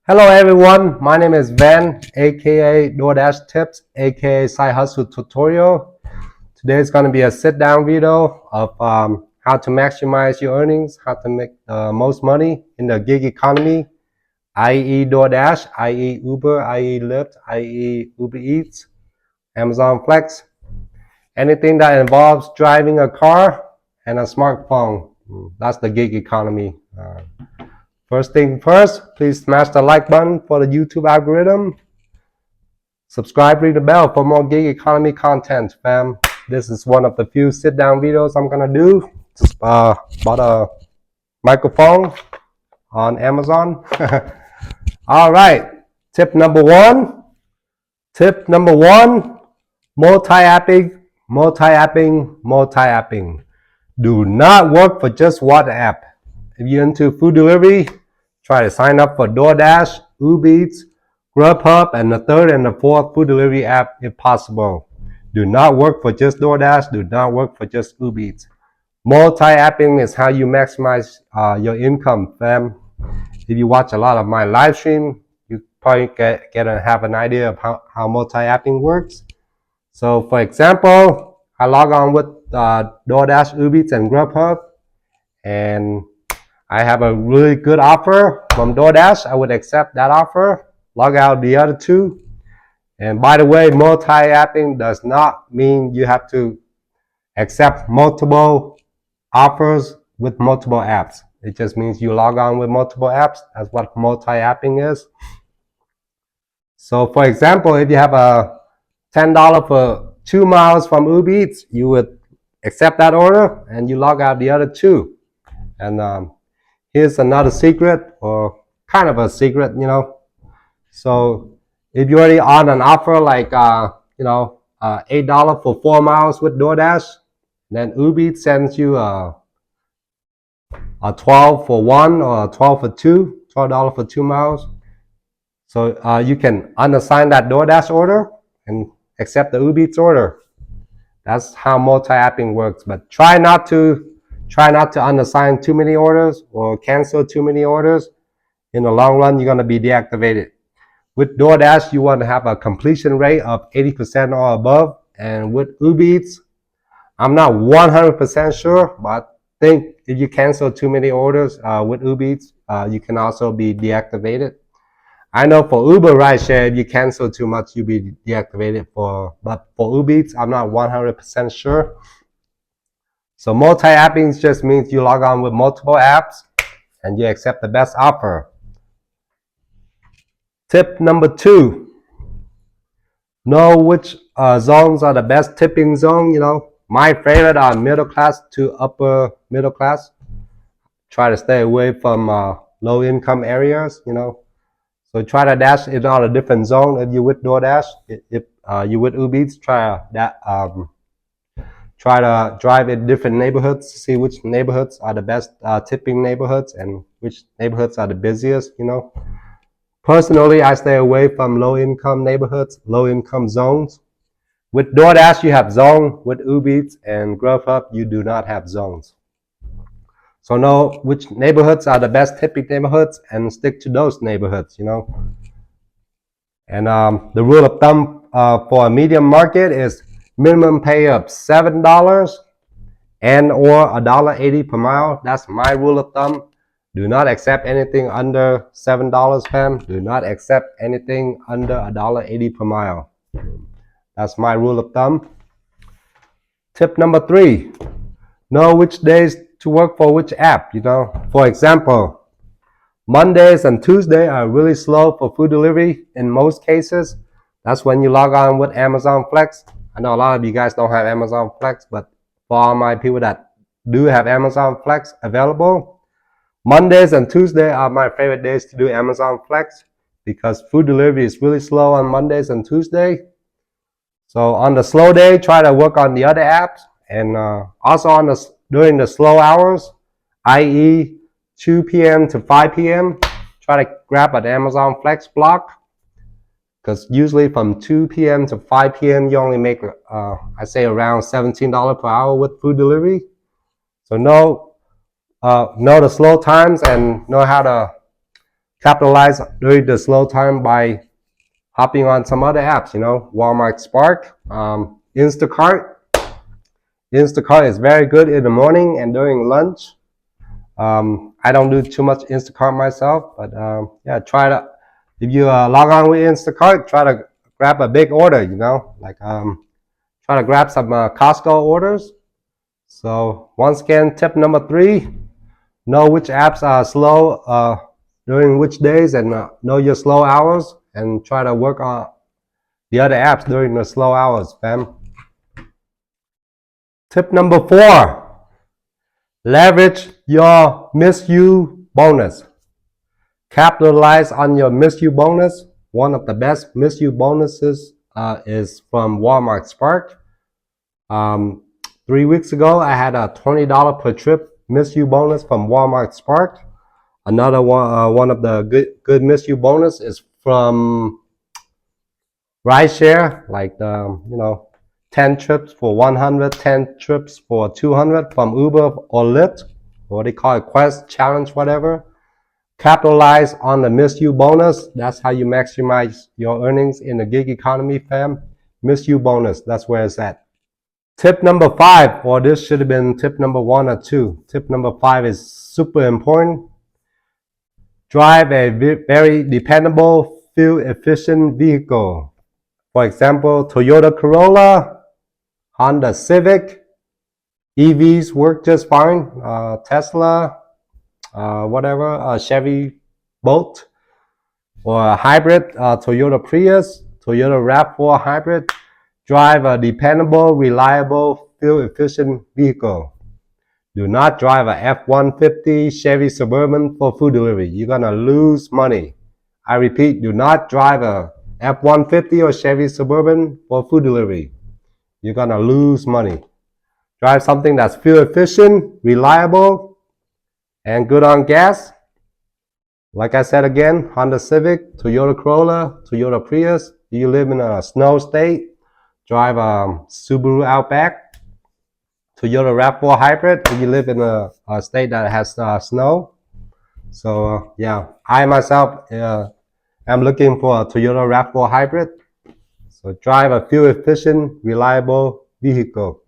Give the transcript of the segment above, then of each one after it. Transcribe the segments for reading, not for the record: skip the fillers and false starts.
Hello everyone, my name is Van, aka DoorDash Tips, aka Side Hustle Tutorial. Today is going to be a sit-down video of how to maximize your earnings, how to make the most money in the gig economy, i.e. DoorDash, i.e. Uber, i.e. Lyft, i.e. Uber Eats, Amazon Flex, anything that involves driving a car and a smartphone. That's the gig economy. First thing first, please smash the like button for the YouTube algorithm. Subscribe, ring the bell for more gig economy content, fam. This is one of the few sit-down videos I'm gonna do. Just bought a microphone on Amazon. All right, tip number one. Tip number one, multi-apping, multi-apping, multi-apping. Do not work for just one app. If you're into food delivery, try to sign up for DoorDash, Uber Eats, Grubhub, and the third and the fourth food delivery app if possible. Do not work for just DoorDash. Do not work for just Uber Eats. Multi-apping is how you maximize your income, fam. If you watch a lot of my live stream, you probably get to have an idea of how multi-apping works. So for example, I log on with DoorDash, Uber Eats, and Grubhub, and I have a really good offer from DoorDash. I would accept that offer, log out the other two. And by the way, multi-apping does not mean you have to accept multiple offers with multiple apps. It just means you log on with multiple apps. That's what multi-apping is. So for example, if you have a $10 for 2 miles from Uber Eats, you would accept that order and you log out the other two. And here's another secret, or kind of a secret, you know. So if you're already on an offer like $8 for 4 miles with DoorDash, then Uber Eats sends you a 12 for 1 or a 12 for 2, $12 for 2 miles. So you can unassign that DoorDash order and accept the Uber Eats order. That's how multi-apping works. But try not to unassign too many orders or cancel too many orders. In the long run, you're going to be deactivated. With DoorDash, you want to have a completion rate of 80% or above. And with Uber Eats, I'm not 100% sure, but I think if you cancel too many orders with Uber Eats, you can also be deactivated. I know for Uber rideshare, if you cancel too much, you'll be deactivated. But for Uber Eats, I'm not 100% sure. So multi-apping just means you log on with multiple apps and you accept the best offer. Tip number 2, know which zones are the best tipping zone. You know, my favorite are middle class to upper middle class. Try to stay away from low income areas, you know. So try to dash in all the different zones. If you with DoorDash, if you with Uber Eats, try to drive in different neighborhoods to see which neighborhoods are the best tipping neighborhoods and which neighborhoods are the busiest, you know. Personally, I stay away from low-income neighborhoods, low-income zones. With DoorDash, you have zone. With Uber Eats and Grubhub, you do not have zones. So know which neighborhoods are the best tipping neighborhoods and stick to those neighborhoods, you know. And the rule of thumb for a medium market is minimum pay of $7 and or $1.80 per mile. That's my rule of thumb. Do not accept anything under $7, fam. Do not accept anything under $1.80 per mile. That's my rule of thumb. Tip number 3, know which days to work for which app, you know. For example, Mondays and Tuesdays are really slow for food delivery in most cases. That's when you log on with Amazon Flex. I know a lot of you guys don't have Amazon Flex, but for all my people that do have Amazon Flex available, Mondays and Tuesdays are my favorite days to do Amazon Flex because food delivery is really slow on Mondays and Tuesdays. So on the slow day, try to work on the other apps, and also during the slow hours, i.e. 2 p.m. to 5 p.m., try to grab an Amazon Flex block, because usually from 2 p.m. to 5 p.m. you only make, I say around $17 per hour with food delivery. So know the slow times and know how to capitalize during the slow time by hopping on some other apps, you know, Walmart Spark, Instacart. Instacart is very good in the morning and during lunch. I don't do too much Instacart myself, but yeah, try to, if you log on with Instacart, try to grab a big order, you know, like try to grab some Costco orders. So once again, tip number 3, know which apps are slow during which days, and know your slow hours, and try to work on the other apps during the slow hours, fam. Tip number 4, leverage your miss-you bonus. Capitalize on your miss-you bonus. One of the best miss-you bonuses is from Walmart Spark. 3 weeks ago, I had a $20 per trip miss-you bonus from Walmart Spark. Another one of the good miss-you bonus is from rideshare, like the, you know, 10 trips for 100, 10 trips for 200 from Uber or Lyft, or they call it Quest, Challenge, whatever. Capitalize on the miss-you bonus. That's how you maximize your earnings in the gig economy, fam. Miss-you bonus, that's where it's at. Tip number 5, or this should have been tip number 1 or 2. Tip number 5 is super important. Drive a very dependable, fuel-efficient vehicle. For example, Toyota Corolla, Honda Civic, EVs work just fine. Tesla, whatever, Chevy Bolt, or a hybrid, Toyota Prius, Toyota RAV4 hybrid. Drive a dependable, reliable, fuel-efficient vehicle. Do not drive a F-150 Chevy Suburban for food delivery. You're gonna lose money. I repeat, do not drive a F-150 or Chevy Suburban for food delivery. You're gonna lose money. Drive something that's fuel efficient, reliable, and good on gas. Like I said again, Honda Civic, Toyota Corolla, Toyota Prius. If you live in a snow state, drive a Subaru Outback. Toyota RAV4 hybrid if you live in a state that has snow. So yeah, I myself am looking for a Toyota RAV4 hybrid. So drive a fuel efficient, reliable vehicle.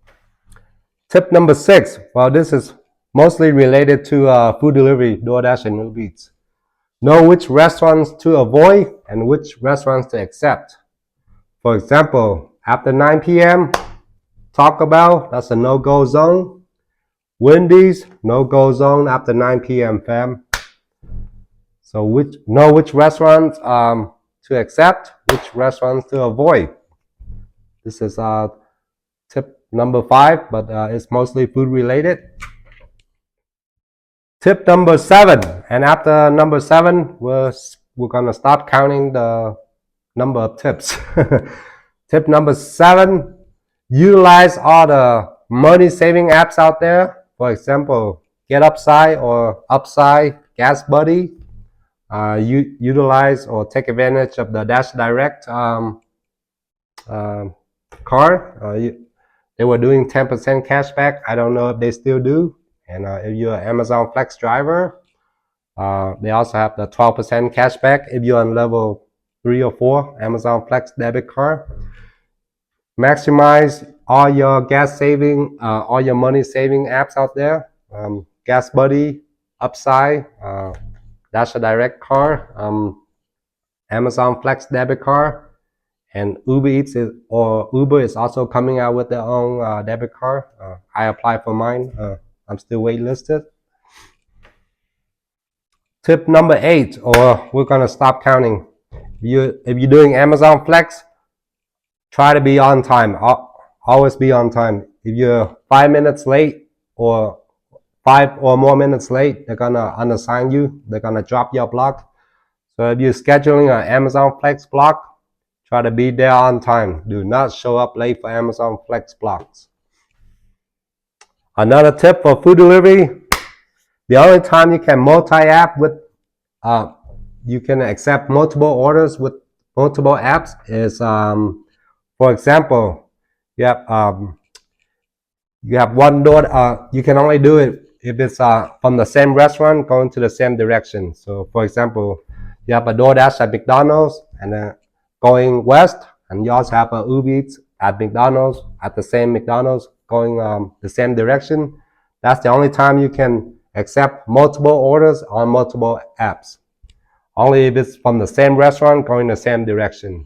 Tip number 6, well, this is mostly related to food delivery, DoorDash and Uber Eats. Know which restaurants to avoid and which restaurants to accept. For example, after 9 p.m., Taco Bell, that's a no-go zone. Wendy's, no-go zone after 9 p.m., fam. So know which restaurants to accept, which restaurants to avoid. This is tip number 5, but it's mostly food related. Tip number 7, and after number 7, we're gonna stop counting the number of tips. Tip number 7, utilize all the money saving apps out there. For example, GetUpside or Upside, Gas Buddy. Utilize or take advantage of the Dash Direct card. They were doing 10% cashback. I don't know if they still do. And if you're an Amazon Flex driver, they also have the 12% cashback if you're on level 3 or 4 Amazon Flex debit card. Maximize all your gas saving, all your money saving apps out there. Gas Buddy, Upside, Dash Direct card, Amazon Flex debit card, and Uber Eats Uber is also coming out with their own debit card. I applied for mine. I'm still waitlisted. Tip number 8, or we're gonna stop counting. If you're doing Amazon Flex, try to be on time. Always be on time. If you're 5 minutes late or 5 or more minutes late, they're gonna unassign you. They're gonna drop your block. So if you're scheduling an Amazon Flex block, try to be there on time. Do not show up late for Amazon Flex blocks. Another tip for food delivery, the only time you can multi-app with, you can accept multiple orders with multiple apps is, for example, you have one door, you can only do it if it's from the same restaurant going to the same direction. So for example, You have a DoorDash at McDonald's, and then going west, and you also have a Uber Eats at McDonald's, at the same McDonald's, going the same direction. That's the only time you can accept multiple orders on multiple apps. Only if it's from the same restaurant going the same direction.